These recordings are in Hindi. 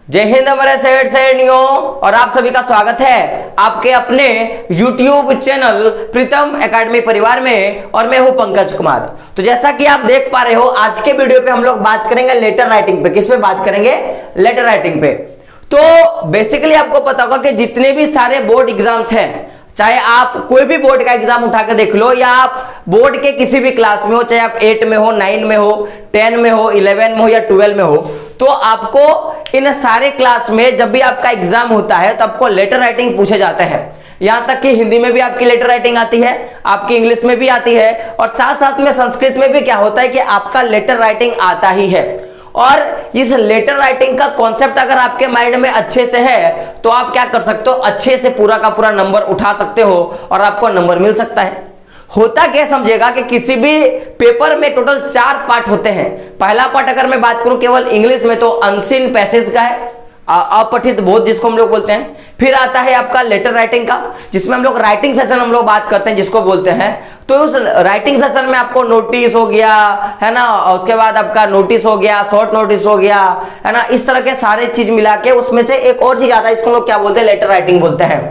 जय हिंद हमारे सैनियों और आप सभी का स्वागत है आपके अपने YouTube चैनल प्रीतम एकेडमी परिवार में। और मैं हूं पंकज कुमार। तो जैसा कि आप देख पा रहे हो, आज के वीडियो पे हम लोग बात करेंगे लेटर राइटिंग पे। किस पे बात करेंगे? लेटर राइटिंग पे। तो बेसिकली आपको पता होगा कि जितने भी सारे बोर्ड एग्जाम्स हैं, चाहे आप कोई भी बोर्ड का एग्जाम उठा के देख लो, या आप बोर्ड के किसी भी क्लास में हो, चाहे आप 8 में हो, 9 में हो, 10 में हो, 11 में हो या 12 में हो, तो आपको इन सारे क्लास में जब भी आपका एग्जाम होता है तो आपको लेटर राइटिंग पूछे जाते हैं। यहां तक कि हिंदी में भी आपकी लेटर राइटिंग आती है, आपकी इंग्लिश में भी आती है, और साथ साथ में संस्कृत में भी क्या होता है कि आपका लेटर राइटिंग आता ही है। और इस लेटर राइटिंग का कॉन्सेप्ट अगर आपके माइंड में अच्छे से है तो आप क्या कर सकते हो, अच्छे से पूरा का पूरा नंबर उठा सकते हो और आपको नंबर मिल सकता है। होता क्या समझेगा कि किसी भी पेपर में टोटल 4 पार्ट होते हैं। पहला पार्ट अगर मैं बात करूं केवल इंग्लिश में तो अनसीन पैसेज का है, अपठित बोध जिसको हम लोग बोलते हैं। फिर आता है आपका लेटर राइटिंग का, जिसमें हम लोग राइटिंग सेशन हम लोग बात करते हैं जिसको बोलते हैं। तो उस राइटिंग सेशन में आपको नोटिस हो गया है ना, उसके बाद आपका नोटिस हो गया, शॉर्ट नोटिस हो गया है ना, इस तरह के सारे चीज मिला के उसमें से एक और चीज आता है, इसको लोग क्या बोलते हैं? लेटर राइटिंग बोलते हैं।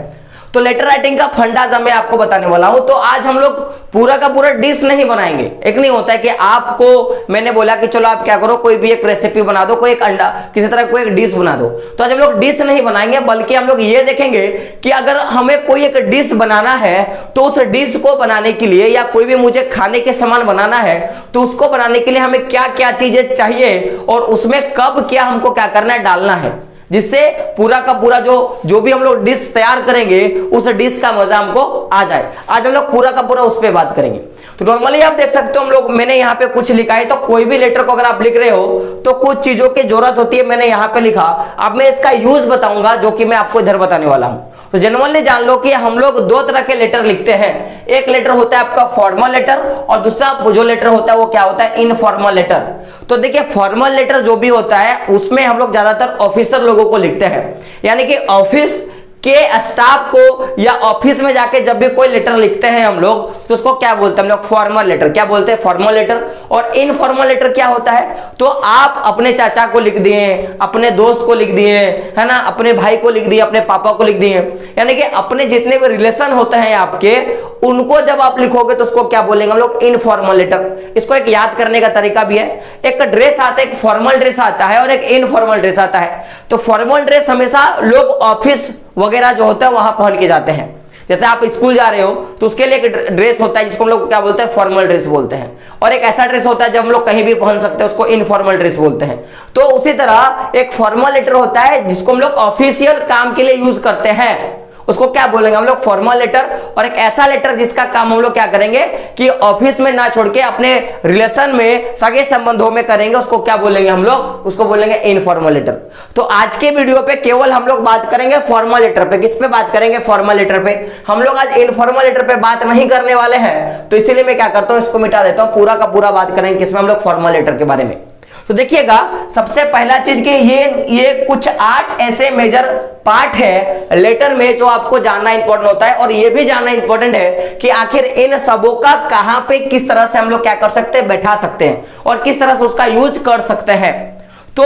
तो लेटर राइटिंग का फंडाज मैं आपको बताने वाला हूं। तो आज हम लोग पूरा का पूरा डिश नहीं बनाएंगे। एक नहीं होता है कि आपको मैंने बोला कि चलो आप क्या करो, कोई भी एक रेसिपी बना दो, कोई एक अंडा किसी तरह कोई एक डिश बना दो। तो आज हम लोग डिश नहीं बनाएंगे, बल्कि हम लोग ये देखेंगे कि अगर हमें कोई एक डिश बनाना है तो उस डिश को बनाने के लिए, या कोई भी मुझे खाने के सामान बनाना है तो उसको बनाने के लिए हमें क्या क्या चीजें चाहिए और उसमें कब क्या हमको क्या करना है, डालना है, जिससे पूरा का पूरा जो भी हम लोग डिश तैयार करेंगे उस डिश का मजा हमको आ जाए। आज हम लोग पूरा का पूरा उस पर बात करेंगे। तो नॉर्मली आप देख सकते हो हम लोग, मैंने यहाँ पे कुछ लिखा है। तो कोई भी लेटर को अगर आप लिख रहे हो तो कुछ चीजों की जरूरत होती है, मैंने यहाँ पे लिखा। अब मैं इसका यूज बताऊंगा जो कि मैं आपको इधर बताने वाला हूं। तो जनरली जान लो कि हम लोग 2 तरह के लेटर लिखते हैं। एक लेटर होता है आपका फॉर्मल लेटर, और दूसरा जो लेटर होता है वो क्या होता है? Informal letter. तो देखिए, फॉर्मल लेटर जो भी होता है उसमें हम लोग ज्यादातर ऑफिसर लोगों को लिखते हैं, यानी कि ऑफिस के स्टाफ को, या ऑफिस में जाके जब भी कोई लेटर लिखते हैं हम लोग तो उसको क्या बोलते हैं हम लोग? Formal letter. क्या बोलते हैं? Formal letter. और इनफॉर्मल लेटर क्या होता है? तो आप अपने चाचा को लिख दिए, अपने दोस्त को लिख दिए है ना, अपने भाई को लिख दिए, अपने पापा को लिख दिए, यानी कि अपने जितने भी रिलेशन होते हैं आपके, उनको जब आप लिखोगे तो उसको क्या बोलेंगे हम लोग? Informal letter. इसको एक याद करने का तरीका भी है। एक ड्रेस आता है, एक फॉर्मल ड्रेस आता है और एक इनफॉर्मल ड्रेस आता है। तो फॉर्मल ड्रेस हमेशा लोग ऑफिस वगैरह जो होता है वहां पहन के जाते हैं। जैसे आप स्कूल जा रहे हो तो उसके लिए एक ड्रेस होता है जिसको हम लोग क्या बोलते हैं? फॉर्मल ड्रेस बोलते हैं। और एक ऐसा ड्रेस होता है जब हम लोग कहीं भी पहन सकते हैं, उसको इनफॉर्मल ड्रेस बोलते हैं। तो उसी तरह एक फॉर्मल लेटर होता है जिसको हम लोग ऑफिशियल काम के लिए यूज करते हैं, उसको क्या बोलेंगे हम लोग? Formal letter. और एक ऐसा लेटर जिसका काम हम लोग क्या करेंगे कि ऑफिस में ना छोड़ के अपने रिलेशन में, सगे संबंधों में करेंगे, उसको क्या बोलेंगे हम लोग? उसको बोलेंगे इनफॉर्मल लेटर। तो आज के वीडियो पे केवल हम लोग बात करेंगे फॉर्मल लेटर पे। किस पे बात करेंगे? फॉर्मल लेटर पे। हम लोग आज इनफॉर्मल लेटर पे बात नहीं करने वाले हैं, तो इसीलिए मैं क्या करता हूं, इसको मिटा देता हूं। पूरा का पूरा बात करेंगे किसमें? हम लोग फॉर्मल लेटर के बारे में। तो देखिएगा, सबसे पहला चीज कि ये कुछ 8 ऐसे मेजर पार्ट है लेटर में जो आपको जानना इंपॉर्टेंट होता है। और ये भी जानना इंपॉर्टेंट है कि आखिर इन सबों का कहां पे किस तरह से हम लोग क्या कर सकते हैं? बैठा सकते हैं, और किस तरह से उसका यूज कर सकते हैं। तो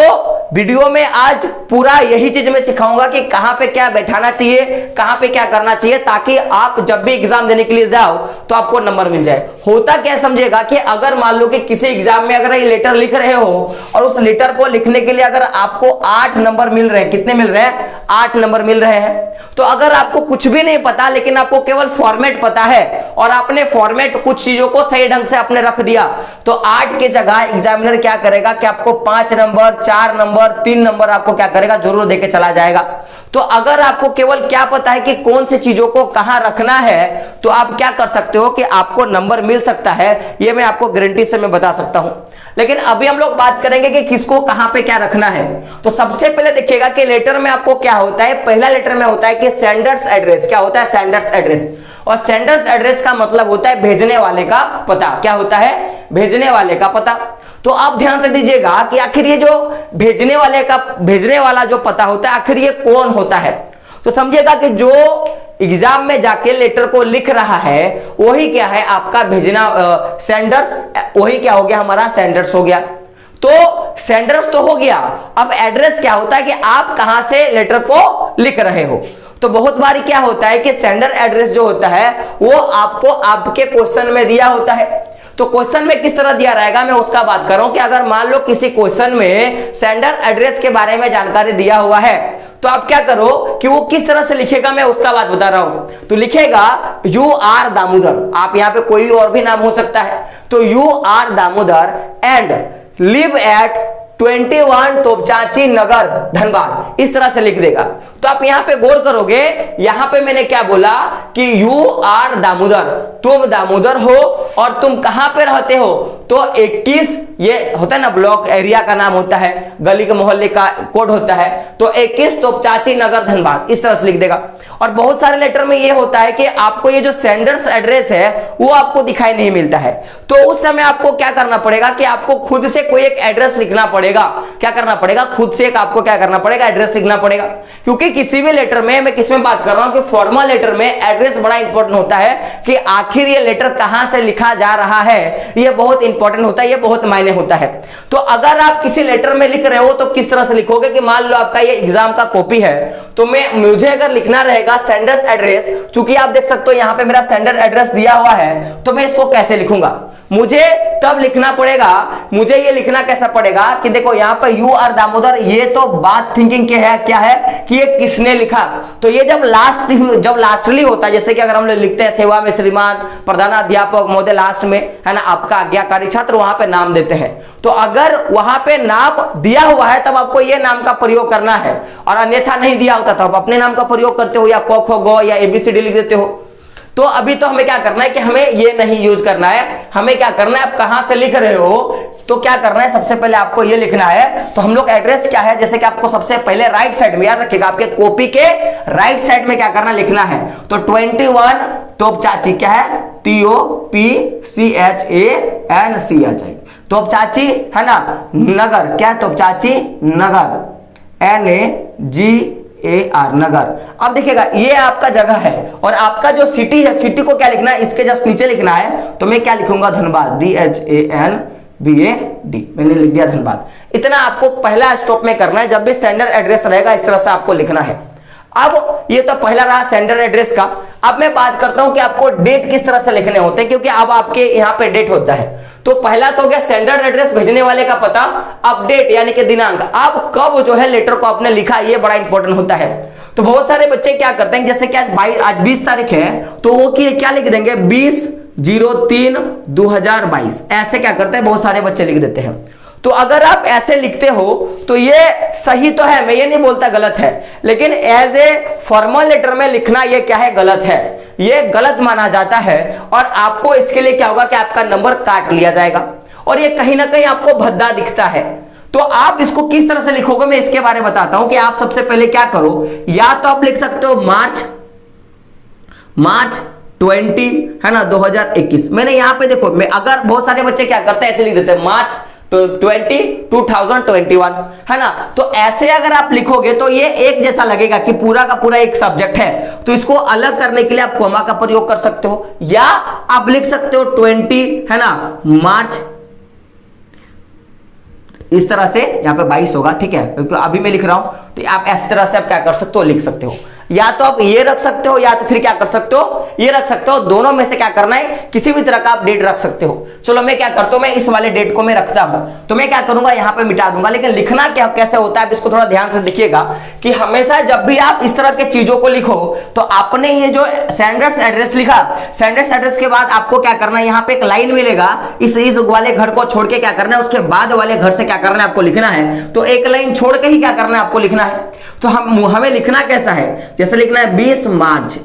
वीडियो में आज पूरा यही चीज मैं सिखाऊंगा कि कहां पे क्या बैठाना चाहिए, कहां पे क्या करना चाहिए, ताकि आप जब भी एग्जाम देने के लिए जाओ तो आपको नंबर मिल जाए। होता क्या समझेगा कि अगर मान लो कि किसी एग्जाम में अगर ये लेटर लिख रहे हो और उस लेटर को लिखने के लिए अगर आपको 8 नंबर मिल रहे हैं, कितने मिल रहे हैं? 8 नंबर मिल रहे हैं। तो अगर आपको कुछ भी नहीं पता, लेकिन आपको केवल फॉर्मेट पता है और आपने फॉर्मेट कुछ चीजों को सही ढंग से आपने रख दिया, तो 8 के जगह एग्जामिनर क्या करेगा कि आपको 5 नंबर, 4 नंबर, 3 नंबर आपको क्या करेगा? जरूर देके चला जाएगा। तो अगर आपको केवल क्या पता है कि कौन सी चीजों को कहां रखना है, तो आप क्या कर सकते हो कि आपको नंबर मिल सकता है। ये मैं आपको गारंटी से मैं बता सकता हूं। लेकिन अभी हम लोग बात करेंगे कि किसको कहां पे क्या रखना है। तो सबसे पहले देखिएगा कि लेटर में आपको क्या होता है। पहला लेटर में होता है कि सेंडर्स एड्रेस। क्या होता है? Sender's address. और सेंडर्स एड्रेस का मतलब होता है भेजने वाले का पता। क्या होता है? भेजने वाले का पता। तो आप ध्यान से दीजिएगा कि आखिर ये जो भेजने वाला जो पता होता है, आखिर ये कौन होता है। तो समझिएगा कि जो एग्जाम में जाके लेटर को लिख रहा है वही क्या है? आपका भेजना सेंडर्स। वही क्या हो गया? हमारा सेंडर्स हो गया। तो सेंडर्स तो हो गया, अब एड्रेस क्या होता है कि आप कहां से लेटर को लिख रहे हो। तो बहुत बारी क्या होता है कि सेंडर एड्रेस जो होता है वो आपको आपके क्वेश्चन में दिया होता है। तो क्वेश्चन में किस तरह दिया रहेगा मैं उसका बात कर रहा हूं कि अगर मान लो किसी क्वेश्चन में सेंडर एड्रेस के बारे में जानकारी दिया हुआ है तो आप क्या करो कि वो किस तरह से लिखेगा मैं उसका बात बता रहा हूं। तो लिखेगा यू आर दामोदर, आप यहां पे कोई और भी नाम हो सकता है, तो you are Damodar and live at 21 Topchanchi Nagar Dhanbad, इस तरह से लिख देगा। तो आप यहां पे गौर करोगे, यहां पे मैंने क्या बोला कि यू आर दामोदर, तुम दामोदर हो और तुम कहां पे रहते हो, तो 21 ये होता है ना ब्लॉक एरिया का नाम होता है, गली के मोहल्ले का कोड होता है, तो 21 तोपचांची नगर धनबाद, इस तरह से लिख देगा। और बहुत सारे लेटर में ये होता है कि आपको ये जो सेंडर्स एड्रेस है वो आपको दिखाई नहीं मिलता है, तो उस समय आपको क्या करना पड़ेगा कि आपको खुद से कोई एक एड्रेस लिखना पड़ेगा। क्या करना पड़ेगा, खुद से एक आपको क्या करना पड़ेगा, एड्रेस लिखना पड़ेगा। क्योंकि किसी भी लेटर में, मैं किसमें बात कर रहा हूं कि फॉर्मल लेटर में एड्रेस बड़ा इंपॉर्टेंट होता है कि आखिर ये लेटर कहां से लिखा जा रहा है, ये बहुत इंपॉर्टेंट होता है, ये बहुत मायने होता है। तो अगर आप किसी लेटर में लिख रहे हो तो किस तरह से लिखोगे कि मान लो आपका ये एग्जाम का कॉपी है, तो मुझे अगर लिखना रहेगा सेंडर एड्रेस, चूंकि आप देख सकते हो यहां पे मेरा सेंडर एड्रेस दिया हुआ है, तो मैं इसको कैसे लिखूंगा, मुझे तब लिखना पड़ेगा, मुझे ये लिखना कैसा पड़ेगा कि देखो यहां पर यू आर दामोदर, ये तो बात थिंकिंग के है, क्या है कि ये किसने लिखा, तो ये जब लास्टली होता है, जैसे कि अगर हम लोग लिखते हैं सेवा में श्रीमान प्रधानाध्यापक महोदय, लास्ट में है ना आपका आज्ञाकारी छात्र, वहां पे नाम देते हैं। तो अगर वहां पे नाम दिया हुआ है तब आपको ये नाम का प्रयोग करना है, और अन्यथा नहीं दिया होता तो आप अपने नाम का प्रयोग करते हो, या क ख ग या ABCD लिख देते हो। तो अभी तो हमें क्या करना है कि हमें ये नहीं यूज करना है, हमें क्या करना है, आप कहां से लिख रहे हो तो क्या करना है, सबसे पहले आपको ये लिखना है। तो हम लोग एड्रेस क्या है, जैसे कि आपको सबसे पहले राइट साइड में, याद रखिएगा आपके कॉपी के राइट साइड में क्या करना, लिखना है। तो 21 तोपचांची क्या है, TOPCHANCHI, तोपचांची है ना, नगर क्या है, तोपचांची नगर NAGAR नगर। अब देखिएगा ये आपका जगह है और आपका जो सिटी है, सिटी को क्या लिखना है, इसके जस्ट नीचे लिखना है, तो मैं क्या लिखूंगा, धनबाद, DHANBAD, मैंने लिख दिया धनबाद। इतना आपको पहला स्टॉप में करना है, जब भी सेंडर एड्रेस रहेगा इस तरह से आपको लिखना है। अब ये तो पहला रहा सेंडर एड्रेस का। अब मैं बात करता हूं कि आपको डेट किस तरह से लिखने होते हैं, क्योंकि अब आपके यहां पे डेट होता है। तो पहला तो क्या, सेंडर एड्रेस भेजने वाले का पता, अपडेट यानी कि दिनांक, अब कब जो है लेटर को आपने लिखा, ये बड़ा इंपॉर्टेंट होता है। तो बहुत सारे बच्चे क्या करते हैं, जैसे कि आज 20 तारीख है, तो वो क्या लिख देंगे, 20/03/2022, ऐसे क्या करते हैं, बहुत सारे बच्चे लिख देते हैं। तो अगर आप ऐसे लिखते हो तो ये सही तो है, मैं ये नहीं बोलता गलत है, लेकिन एज ए फॉर्मल लेटर में लिखना ये क्या है, गलत है, ये गलत माना जाता है। और आपको इसके लिए क्या होगा कि आपका नंबर काट लिया जाएगा, और ये कहीं ना कहीं आपको भद्दा दिखता है। तो आप इसको किस तरह से लिखोगे मैं इसके बारे में बताता हूं कि आप सबसे पहले क्या करो, या तो आप लिख सकते हो मार्च 20 है ना 2021। मैंने यहां पे देखो, मैं अगर बहुत सारे बच्चे क्या करते हैं, ऐसे लिख देते हैं मार्च 2021 है ना। तो ऐसे अगर आप लिखोगे तो ये एक जैसा लगेगा कि पूरा का पूरा एक सब्जेक्ट है। तो इसको अलग करने के लिए आप कॉमा का प्रयोग कर सकते हो, या आप लिख सकते हो 20 है ना मार्च, इस तरह से यहां पे 22 होगा, ठीक है, क्योंकि अभी मैं लिख रहा हूं। तो आप इस तरह से आप क्या कर सकते हो, लिख सकते हो, या तो आप ये रख सकते हो, या तो फिर क्या कर सकते हो, ये रख सकते हो। दोनों में से क्या करना है, किसी भी तरह का आप डेट रख सकते हो। चलो मैं क्या करता हूं, मैं इस वाले डेट को मैं रखता हूं, तो मैं क्या करूंगा, यहां पे मिटा दूंगा। लेकिन लिखना क्या कैसे होता है, इसको थोड़ा ध्यान से देखिएगा कि हमेशा जब भी आप इस तरह के चीजों को लिखो तो आपने ये जो सेंडर्स एड्रेस लिखा, सेंडर्स एड्रेस के बाद आपको क्या करना है, यहां पे एक लाइन मिलेगा, इस वाले घर को छोड़ के क्या करना है, उसके बाद वाले घर से क्या करना है आपको लिखना है। तो एक लाइन छोड़ के ही क्या करना है आपको लिखना है। तो हमें लिखना कैसा है, जैसे लिखना है 20 मार्च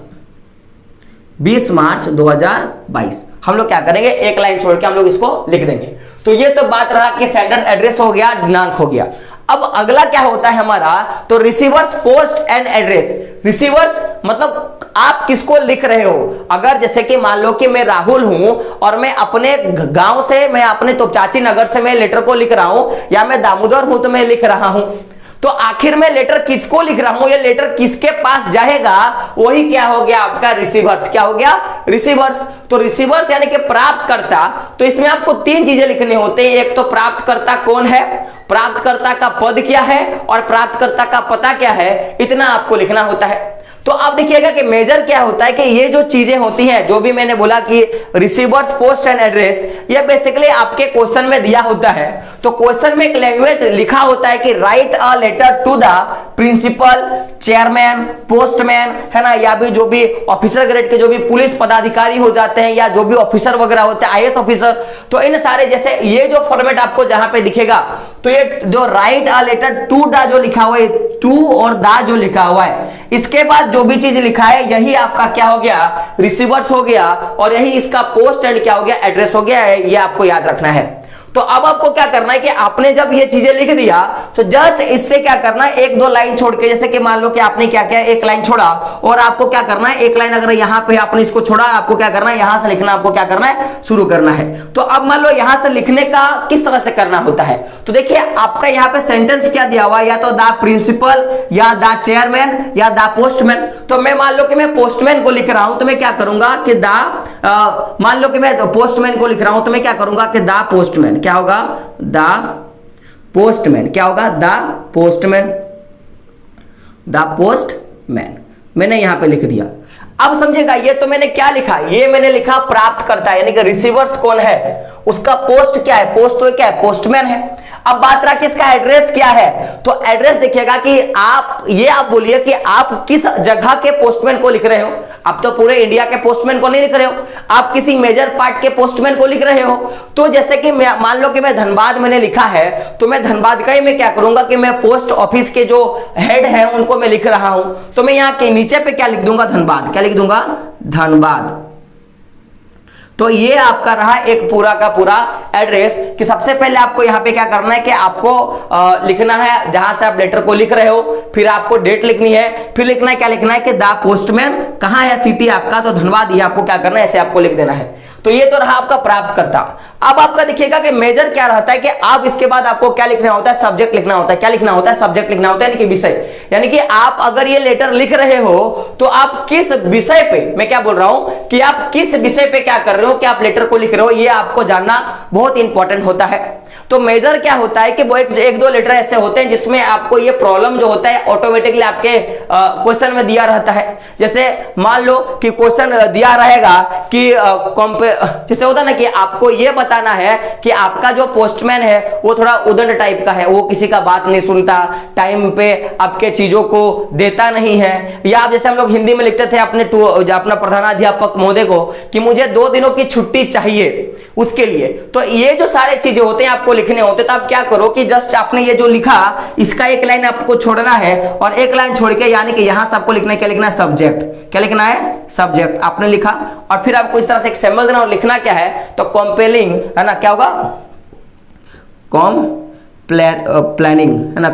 2022। हम लोग क्या करेंगे, एक लाइन छोड़ के हम लोग इसको लिख देंगे। तो ये तो बात रहा कि सेंडर एड्रेस हो गया, दिनांक हो गया। अब अगला क्या होता है हमारा, तो receiver's post and address. Receiver's मतलब आप किसको लिख रहे हो। अगर जैसे कि मान लो कि मैं राहुल हूं और मैं अपने गांव से, मैं अपने तोपचांची नगर से मैं लेटर को लिख रहा हूं, या मैं दामोदर हूं तो मैं लिख रहा हूं, तो आखिर में लेटर किसको लिख रहा हूं, ये लेटर किसके पास जाएगा, वही क्या हो गया आपका रिसीवर्स। क्या हो गया, रिसीवर्स। तो रिसीवर्स यानी कि प्राप्तकर्ता, तो इसमें आपको तीन चीजें लिखनी होती है। एक तो प्राप्तकर्ता कौन है, प्राप्तकर्ता का पद क्या है और प्राप्तकर्ता का पता क्या है, इतना आपको लिखना होता है। तो आप देखिएगा कि मेजर क्या होता है कि ये जो चीजें होती हैं, जो भी मैंने बोला कि रिसीवर्स पोस्ट एंड एड्रेस, ये बेसिकली आपके क्वेश्चन में दिया होता है। तो क्वेश्चन में एक लैंग्वेज लिखा होता है कि write a letter to the principal, chairman, postman, है ना, या भी जो भी ऑफिसर ग्रेड के जो भी पुलिस पदाधिकारी हो जाते हैं या जो भी ऑफिसर वगैरह होते हैं, आईएएस ऑफिसर, तो इन सारे जैसे ये जो फॉर्मेट आपको जहां पे दिखेगा, तो ये जो write a letter to the जो लिखा हुआ है, टू और द जो लिखा हुआ है, इसके बाद जो भी चीज लिखा है यही आपका क्या हो गया, रिसीवर्स हो गया, और यही इसका पोस्ट एंड क्या हो गया, एड्रेस हो गया है। ये आपको याद रखना है। तो अब आपको क्या करना है कि आपने जब ये चीजें लिख दिया तो जस्ट इससे क्या करना है, एक दो लाइन छोड़ के, जैसे कि मान लो कि आपने क्या किया, एक लाइन छोड़ा और आपको क्या करना है, एक लाइन अगर यहां पे आपने इसको छोड़ा, आपको क्या करना है, यहां से लिखना, आपको क्या करना है, शुरू करना है। तो अब मान लो यहां से लिखने का किस तरह से करना होता है, तो देखिए आपका यहां पे सेंटेंस क्या दिया हुआ है, या तो द प्रिंसिपल या द चेयरमैन या द पोस्टमैन। तो मैं मान लो कि मैं पोस्टमैन को लिख रहा हूं, तो मैं क्या करूंगा कि मान लो कि मैं पोस्टमैन को लिख रहा हूं, तो मैं क्या करूंगा कि द पोस्टमैन, क्या होगा, द पोस्टमैन, क्या होगा, द पोस्टमैन, द पोस्टमैन, मैंने यहां पे लिख दिया। अब समझेगा, ये तो मैंने क्या लिखा, ये मैंने लिखा प्राप्तकर्ता यानी कि रिसीवर्स कौन है, उसका पोस्ट क्या है, पोस्ट तो क्या है, पोस्टमैन है। अब बात रहा कि इसका एड्रेस क्या है, तो एड्रेस देखिएगा कि आप बोलिए कि आप किस जगह के पोस्टमैन को लिख रहे हो। आप तो पूरे इंडिया के पोस्टमैन को नहीं लिख रहे हो, आप किसी मेजर पार्ट के पोस्टमैन को लिख रहे हो। तो जैसे कि मान लो कि मैं धनबाद मैंने लिखा है, तो मैं धनबाद का ही मैं क्या करूंगा कि मैं पोस्ट ऑफिस के जो हेड है उनको मैं लिख रहा हूं, तो मैं यहाँ के नीचे पे क्या लिख दूंगा, धनबाद, क्या लिख दूंगा, धनबाद। तो ये आपका रहा एक पूरा का पूरा एड्रेस कि सबसे पहले आपको यहां पे क्या करना है कि आपको लिखना है, जहां से आप लेटर को लिख रहे हो, फिर आपको डेट लिखनी है, फिर लिखना है, क्या लिखना है कि द पोस्टमैन कहां है, सिटी आपका, तो धनबाद, ये आपको क्या करना है, ऐसे आपको लिख देना है। तो ये तो रहा आपका प्राप्तकर्ता। अब आपका देखिएगा कि मेजर क्या रहता है कि आप इसके बाद आपको क्या लिखना होता है, सब्जेक्ट लिखना होता है। क्या लिखना होता है, सब्जेक्ट लिखना होता है, यानी कि विषय। यानी कि आप अगर ये लेटर लिख रहे हो तो आप किस विषय पे, मैं क्या बोल रहा हूं कि आप किस विषय पे क्या कर रहे हो, कि आप लेटर को लिख रहे हो, ये आपको जानना बहुत इंपॉर्टेंट होता है। तो मेजर क्या होता है कि वो एक दो लेटर ऐसे होते हैं जिसमें आपको ये प्रॉब्लम जो होता है ऑटोमेटिकली आपके क्वेश्चन में दिया रहता है। जैसे मान लो कि क्वेश्चन दिया रहेगा कि जैसे होता है ना कि आपको ये बताना है कि आपका जो पोस्टमैन है वो थोड़ा उदंड टाइप का है, वो किसी का बात नहीं सुनता, टाइम पे आपके चीजों को देता नहीं है। या आप जैसे हम लोग हिंदी में लिखते थे अपना प्रधानाध्यापक महोदय को कि मुझे 2 दिनों की छुट्टी चाहिए उसके लिए। तो ये जो सारे चीजें होते हैं आपको लिखने होते, तो आप क्या करो कि जस्ट आपने ये जो लिखा इसका एक लाइन आपको छोड़ना है और एक लाइन छोड़ के, यानी कि यहां से आपको लिखना है, क्या लिखना है, सब्जेक्ट। क्या लिखना है, सब्जेक्ट आपने लिखा, और फिर आपको इस तरह से एक सिंबल देना और लिखना क्या है, तो कॉम्पेलिंग, है ना, क्या होगा, प्लानिंग, है ना,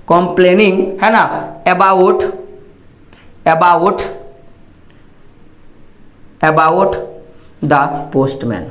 कॉम्प्लेनिंग, है ना, अबाउट द पोस्टमैन।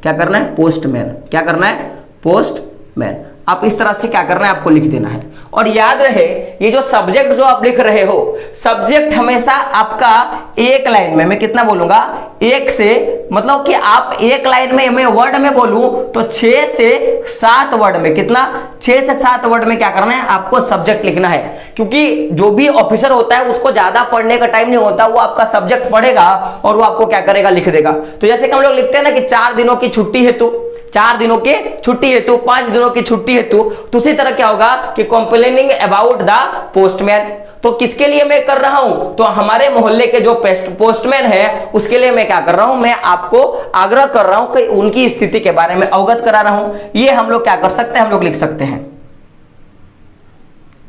क्या करना है, पोस्टमैन, क्या करना है, पोस्टमैन। आप इस तरह से क्या करना है, आपको लिख देना है। और याद रहे ये जो सब्जेक्ट जो आप लिख रहे हो, सब्जेक्ट हमेशा आपका एक लाइन में, मैं कितना बोलूंगा, 1 से, मतलब कि आप एक लाइन में, मैं वर्ड में बोलूं तो 6 से 7 वर्ड में, कितना, 6 से 7 वर्ड में क्या करना है, आपको सब्जेक्ट लिखना है। क्योंकि जो भी ऑफिसर होता है उसको ज्यादा पढ़ने का टाइम नहीं होता, वो आपका सब्जेक्ट पढ़ेगा और वो आपको क्या करेगा, लिख देगा। तो जैसे कि हम लोग लिखते हैं ना कि 4 दिनों की छुट्टी हेतु, 4 दिनों की छुट्टी हेतु, 5 दिनों की छुट्टी हेतु, तो उसी तरह क्या होगा कि कंप्लेनिंग अबाउट द पोस्टमैन। तो किसके लिए मैं कर रहा हूं, तो हमारे मोहल्ले के जो पोस्टमैन है उसके लिए मैं क्या कर रहा हूं, मैं आपको आग्रह कर रहा हूं कि उनकी स्थिति के बारे में अवगत करा रहा हूं। ये हम लोग क्या कर सकते हैं, हम लोग लिख सकते हैं।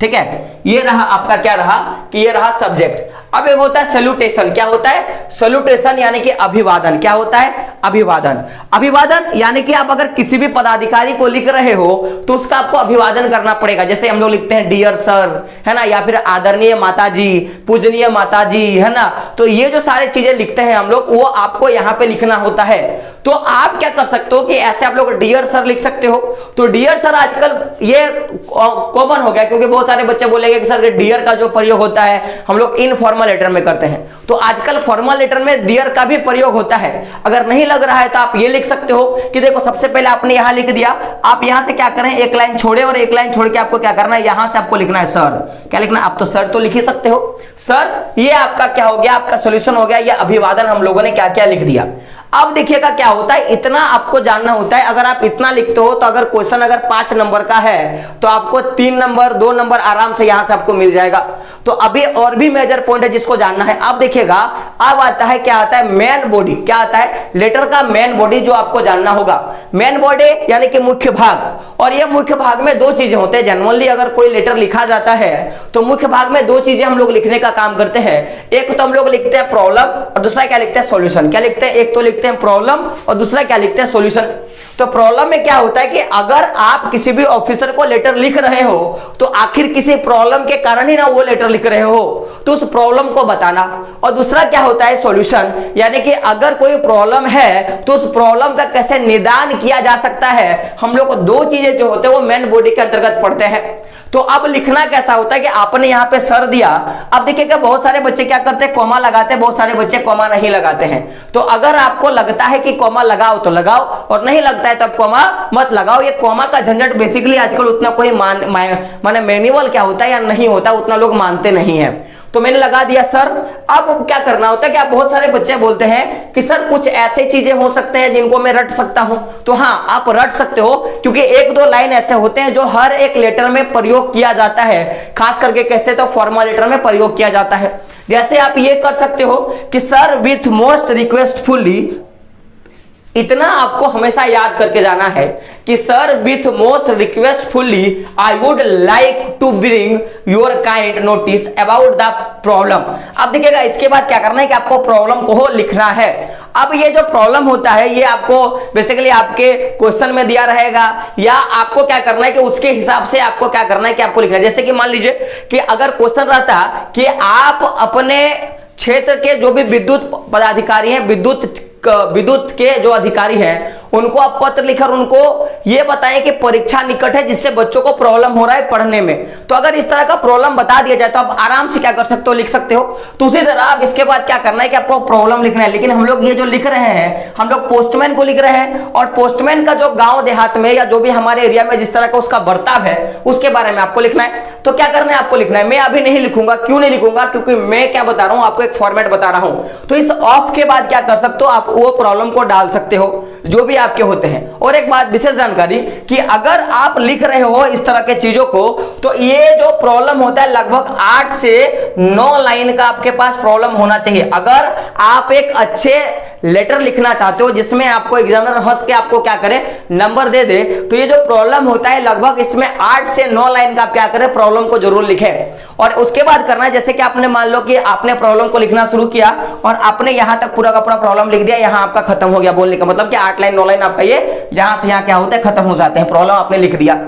ठीक है, ये रहा आपका, क्या रहा कि ये रहा सब्जेक्ट। अब एक होता है सैल्यूटेशन। क्या होता है, सैल्यूटेशन यानी कि अभिवादन। क्या होता है, अभिवादन। अभिवादन यानी कि आप अगर किसी भी पदाधिकारी को लिख रहे हो तो उसका आपको अभिवादन करना पड़ेगा। जैसे हम लोग लिखते हैं डियर सर, है ना, या फिर आदरणीय माताजी, पूजनीय माताजी, है ना। तो ये जो सारी चीजें लिखते हैं हम लोग, वो आपको यहां पे लिखना होता है। तो आप क्या कर सकते हो कि ऐसे आप लोग डियर सर लिख सकते हो। तो डियर सर आजकल ये कॉमन हो गया, क्योंकि बहुत सारे बच्चे बोलेंगे कि सर डियर का जो प्रयोग होता है हम लोग इनफॉर्मल लेटर में करते हैं, तो आजकल फॉर्मल लेटर में डियर का भी प्रयोग होता है। अगर नहीं लग रहा है तो आप ये लिख सकते हो कि देखो सबसे पहले आपने यहां लिख दिया, आप यहां से क्या करें, एक लाइन छोड़े और एक लाइन छोड़ के आपको क्या करना है, यहां से आपको लिखना है सर। क्या लिखना है, आप तो सर तो लिख ही सकते हो सर। ये आपका क्या हो गया, आपका सॉल्यूशन हो गया। ये अभिवादन हम लोगों ने क्या क्या लिख दिया। अब देखिएगा क्या होता है, इतना आपको जानना होता है। अगर आप इतना लिखते हो तो अगर क्वेश्चन अगर 5 नंबर का है तो आपको 3 नंबर 2 नंबर आराम से यहां से आपको मिल जाएगा। तो अभी और भी मेजर पॉइंट है जिसको जानना है। अब देखिएगा अब आता है क्या आता है, मेन बॉडी। क्या आता है, लेटर का मेन बॉडी जो आपको जानना होगा। मेन बॉडी यानी कि मुख्य भाग, और ये मुख्य भाग में 2 चीजें होते हैं। जनरली अगर कोई लेटर लिखा जाता है तो मुख्य भाग में 2 चीजें हम लोग लिखने का काम करते हैं। एक तो हम लोग लिखते हैं प्रॉब्लम और दूसरा क्या लिखते हैं, सॉल्यूशन। क्या लिखते हैं, एक तो लिखते हैं प्रॉब्लम और दूसरा क्या लिखते हैं, सॉल्यूशन। तो प्रॉब्लम में क्या होता है कि अगर आप किसी भी ऑफिसर को लेटर लिख रहे हो तो आखिर किसी प्रॉब्लम के कारण ही ना वो लेटर लिख रहे हो, तो उस प्रॉब्लम को बताना। और दूसरा क्या होता है, सॉल्यूशन, यानी कि अगर कोई प्रॉब्लम है तो उस प्रॉब्लम का कैसे निदान किया जा सकता है। हम लोग को 2 चीजें जो होते हैं वो मेन बॉडी के अंतर्गत पढ़ते हैं। तो अब लिखना कैसा होता है कि आपने यहां पे सर दिया। अब देखिएगा बहुत सारे बच्चे क्या करते हैं, कॉमा लगाते हैं, बहुत सारे बच्चे कॉमा नहीं लगाते हैं। तो अगर आपको लगता है कि कॉमा लगाओ तो लगाओ, और नहीं लगता है तो कॉमा मत लगाओ। ये कॉमा का झंझट बेसिकली आजकल उतना कोई माने मैनुअल क्या होता है या नहीं होता उतना लोग मानते नहीं है। तो मैंने लगा दिया सर। अब क्या करना होता है कि आप बहुत सारे बच्चे बोलते हैं कि सर कुछ ऐसे चीजें हो सकते हैं जिनको मैं रट सकता हूं। तो हां आप रट सकते हो, क्योंकि 1-2 लाइन ऐसे होते हैं जो हर एक लेटर में प्रयोग किया जाता है। खास करके कैसे, तो फॉर्मल लेटर में प्रयोग किया जाता है। जैसे आप ये कर सकते हो कि सर विथ मोस्ट रिक्वेस्टफुली, इतना आपको हमेशा याद करके जाना है कि sir with most requestfully I would like to bring your kind notice about the problem. अब देखिएगा इसके बाद क्या करना है कि आपको प्रॉब्लम को लिखना है। अब ये जो प्रॉब्लम होता है ये आपको बेसिकली आपके क्वेश्चन में दिया रहेगा, या आपको क्या करना है कि उसके हिसाब से आपको क्या करना है कि आपको लिखना है। जैसे कि मान लीजिए कि अगर क्वेश्चन रहता कि आप अपने क्षेत्र के जो भी विद्युत पदाधिकारी हैं, विद्युत के जो अधिकारी हैं, उनको आप पत्र लिखकर उनको ये बताएं कि परीक्षा निकट है जिससे बच्चों को प्रॉब्लम हो रहा है पढ़ने में। तो अगर इस तरह का प्रॉब्लम बता दिया जाए तो आप आराम से क्या कर सकते हो, लिख सकते हो। तो उसी तरह आप इसके बाद क्या करना है कि आपको प्रॉब्लम लिखना है। लेकिन हम लोग ये जो लिख रहे हैं हम लोग पोस्टमैन को लिख रहे हैं, और पोस्टमैन का जो गांव देहात में या जो भी हमारे एरिया में जिस तरह का उसका बर्ताव है उसके बारे में आपको लिखना है। तो क्या करना है, आपको लिखना है। मैं अभी नहीं लिखूंगा। क्यों नहीं लिखूंगा, क्योंकि मैं क्या बता रहा हूं आपको, एक फॉर्मेट बता रहा हूं। तो इस ऑफ के बाद क्या कर सकते हो, आप वो प्रॉब्लम को डाल सकते हो जो भी आपके होते हैं। और एक बात विशेष जानकारी कि अगर आप लिख रहे हो इस तरह के चीजों को, तो ये जो प्रॉब्लम होता है लगभग 8 से 9 लाइन का आपके पास प्रॉब्लम होना चाहिए। अगर आप एक अच्छे लेटर लिखना चाहते हो जिसमें आपको एग्जामिनर हंस के आपको क्या करे, नंबर दे दे, तो ये जो प्रॉब्लम होता है लगभग इसमें 8 से 9 लाइन का आप क्या करें, प्रॉब्लम को जरूर लिखें। और उसके बाद करना है, जैसे कि आपने मान लो कि आपने प्रॉब्लम को लिखना शुरू किया और आपने यहां तक पूरा का पूरा प्रॉब्लम लिख दिया, यहां आपका खत्म हो गया बोलने का मतलब कि 8 लाइन 9 लाइन आपका ये यहां से यहां क्या होता है, खत्म हो जाते हैं। प्रॉब्लम आपने लिख दिया।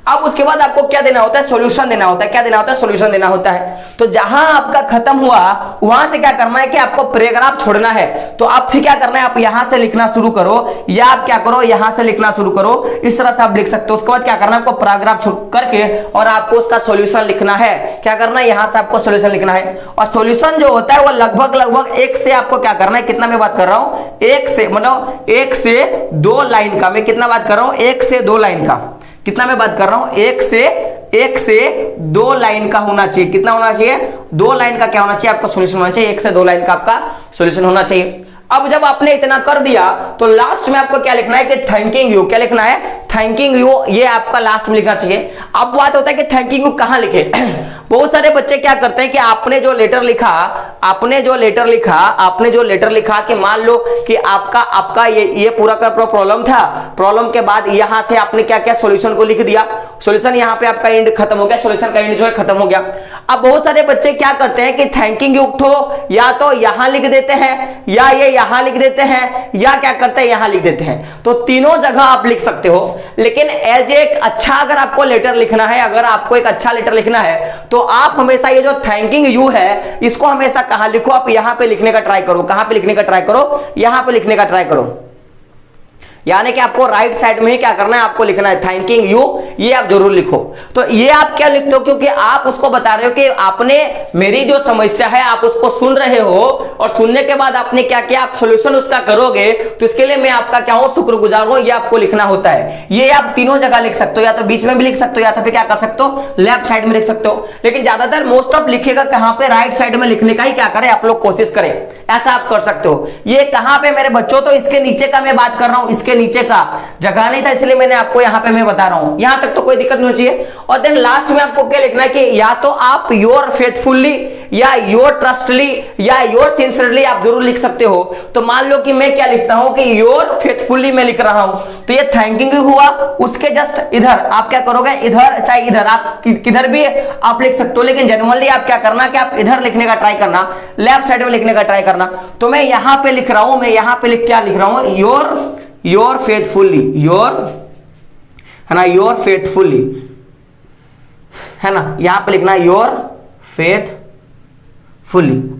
अब उसके बाद आपको क्या देना होता है, सॉल्यूशन देना होता है। क्या देना होता है, सॉल्यूशन देना होता है। तो जहां आपका खत्म हुआ वहां से क्या करना है कि आपको पैराग्राफ छोड़ना है। तो आप फिर क्या करना है, आप यहां से लिखना शुरू करो, या आप क्या करो, यहां से लिखना शुरू करो। इस तरह से आप लिख सकते हो। उसके बाद क्या करना है, आपको पैराग्राफ करके और आपको उसका सॉल्यूशन लिखना है। क्या करना है, यहां से आपको सॉल्यूशन लिखना है। और सॉल्यूशन जो होता है वो लगभग 1 से आपको क्या करना है, कितना मैं बात कर रहा हूं, 1 से मतलब 1 से 2 लाइन का। मैं कितना बात कर रहा हूं, 1 से 2 लाइन का। कितना मैं बात कर रहा हूं, 1 से 2 लाइन का होना चाहिए। कितना होना चाहिए, 2 लाइन का क्या होना चाहिए, आपका सॉल्यूशन होना चाहिए। 1 से 2 लाइन का आपका सॉल्यूशन होना चाहिए। अब जब आपने इतना कर दिया तो लास्ट में आपको क्या लिखना है कि थैंकिंग यू। क्या लिखना है, थैंकिंग यू। ये आपका लास्ट में लिखना चाहिए। अब बात होता है कि थैंकिंग यू कहां लिखे। बहुत सारे बच्चे क्या करते हैं कि आपने जो लेटर लिखा कि मान लो कि आपका ये पूरा का पूरा प्रॉब्लम था। प्रॉब्लम के बाद यहां से आपने क्या क्या सॉल्यूशन को लिख दिया। सॉल्यूशन यहां पे आपका एंड खत्म हो गया, सॉल्यूशन का एंड जो है खत्म हो गया। अब बहुत सारे बच्चे क्या करते हैं कि थैंकिंग यू तो या तो यहां लिख देते हैं, या ये यहां लिख देते हैं, या क्या करते हैं, यहां लिख देते हैं। तो तीनों जगह आप लिख सकते हो। लेकिन एज एक अच्छा अगर आपको लेटर लिखना है, अगर आपको एक अच्छा लेटर लिखना है, तो आप हमेशा ये जो थैंकिंग यू है इसको हमेशा कहां लिखो, आप यहां पे लिखने का ट्राई करो। कहां पे लिखने का ट्राई करो, यहां पे लिखने का ट्राई करो। यानी कि आपको राइट साइड में ही क्या करना है, आपको लिखना है थैंकिंग यू, ये आप जरूर लिखो। तो ये आप क्या लिखते हो, क्योंकि आप उसको बता रहे हो कि आपने मेरी जो समस्या है आप उसको सुन रहे हो और सुनने के बाद आपने क्या किया, आप सोल्यूशन उसका करोगे, तो इसके लिए मैं आपका क्या हूं, शुक्रगुजार हूं, ये आपको लिखना होता है। ये आप तीनों जगह लिख सकते हो, या तो बीच में भी लिख सकते हो या तो फिर क्या कर सकते हो, लेफ्ट साइड में लिख सकते हो। लेकिन ज्यादातर मोस्ट ऑफ लिखेगा कहां पे, राइट साइड में लिखने का ही क्या करें आप लोग कोशिश करें, ऐसा आप कर सकते हो। ये कहां पे मेरे बच्चों, तो इसके नीचे का मैं बात कर रहा हूं, इसके नीचे का जगह नहीं था इसलिए मैंने आपको यहां पे मैं बता रहा हूं, यहां तक तो कोई दिक्कत नहीं होनी चाहिए। और देन लास्ट में आपको क्या लिखना है कि या तो आप योर फेथफुली या योर ट्रस्टली या योर सिंसियरली आप जरूर लिख सकते हो। तो मान लो कि मैं क्या लिखता हूं कि योर फेथफुली मैं लिख रहा हूं, तो ये थैंकिंग हुआ, उसके जस्ट इधर आप क्या करोगे, इधर चाहे इधर आप किधर भी आप लिख सकते हो, लेकिन जनरली आप क्या करना कि आप इधर लिखने का ट्राई करना, लेफ्ट साइड में लिखने का ट्राई करना। तो मैं यहां पे लिख रहा हूं, मैं यहां पे क्या लिख रहा हूं, योर फेथफुली, योर है ना, योर फेथफुली है ना, यहां पे लिखना है योर फेथफुली,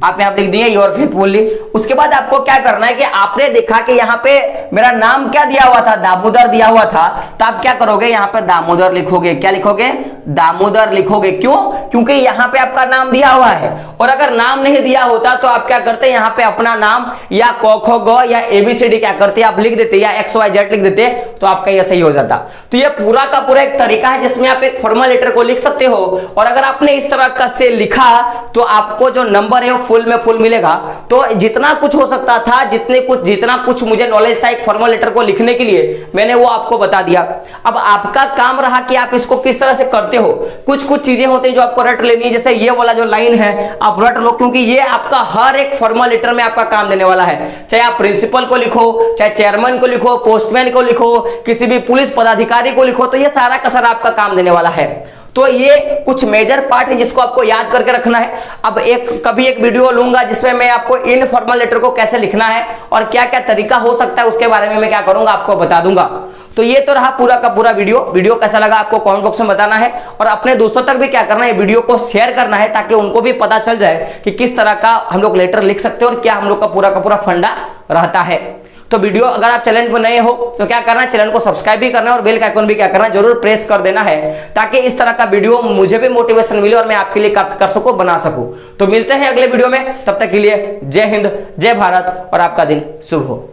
आप यहां पे लिख दिए योर फेथफुली। उसके बाद आपको क्या करना है कि आपने देखा कि यहां पे मेरा नाम क्या दिया हुआ था, दामोदर दिया हुआ था, तो आप क्या करोगे, यहां पे दामोदर लिखोगे, क्या लिखोगे, दामोदर लिखोगे। क्यों, क्योंकि यहां पे आपका नाम दिया हुआ है, और अगर नाम नहीं दिया होता तो आप क्या करते, यहां पे अपना नाम या क ख ग या ABCD क्या करते आप लिख देते, या XYZ लिख देते, तो आपका ये सही हो जाता। तो ये पूरा का पूरा एक तरीका है जिसमें आप एक फॉर्मल लेटर को लिख सकते हो, और अगर आपने इस तरह का से लिखा तो आपको जो नंबर है वो फुल में फुल मिलेगा। तो जितना कुछ हो सकता था, जितना कुछ मुझे नॉलेज था एक फॉर्मल लेटर को लिखने के लिए, मैंने वो आपको बता दिया। अब आपका काम रहा कि आप इसको किस तरह से करते हो। कुछ चीजें होती हैं जो आपको रट लेनी है, जैसे ये वाला जो लाइन है आप रट लो, क्योंकि ये आपका हर एक फॉर्मल लेटर में आपका काम देने वाला है। चाहे आप प्रिंसिपल को लिखो, चाहे चेयरमैन को लिखो, पोस्टमैन को लिखो, किसी भी पुलिस पदाधिकारी को लिखो, तो ये सारा का सारा आपका काम देने वाला है। तो ये कुछ मेजर पार्ट है जिसको आपको याद करके रखना है। अब कभी एक वीडियो लूंगा जिसमें मैं आपको इन फॉर्मल लेटर को कैसे लिखना है और क्या क्या तरीका हो सकता है उसके बारे में मैं क्या करूंगा आपको बता दूंगा। तो ये तो रहा पूरा का पूरा वीडियो कैसा लगा आपको कमेंट बॉक्स में बताना है, और अपने दोस्तों तक भी क्या करना है, वीडियो को शेयर करना है, ताकि उनको भी पता चल जाए कि किस तरह का हम लोग लेटर लिख सकते हैं और क्या हम लोग का पूरा फंडा रहता है। तो वीडियो अगर आप चैनल पर नए हो तो क्या करना है, चैनल को सब्सक्राइब भी करना है और बेल का आइकन भी क्या करना है, जरूर प्रेस कर देना है, ताकि इस तरह का वीडियो मुझे भी मोटिवेशन मिले और मैं आपके लिए कर सकूं, बना सकूं। तो मिलते हैं अगले वीडियो में, तब तक के लिए जय हिंद, जय भारत और आपका दिन शुभ हो।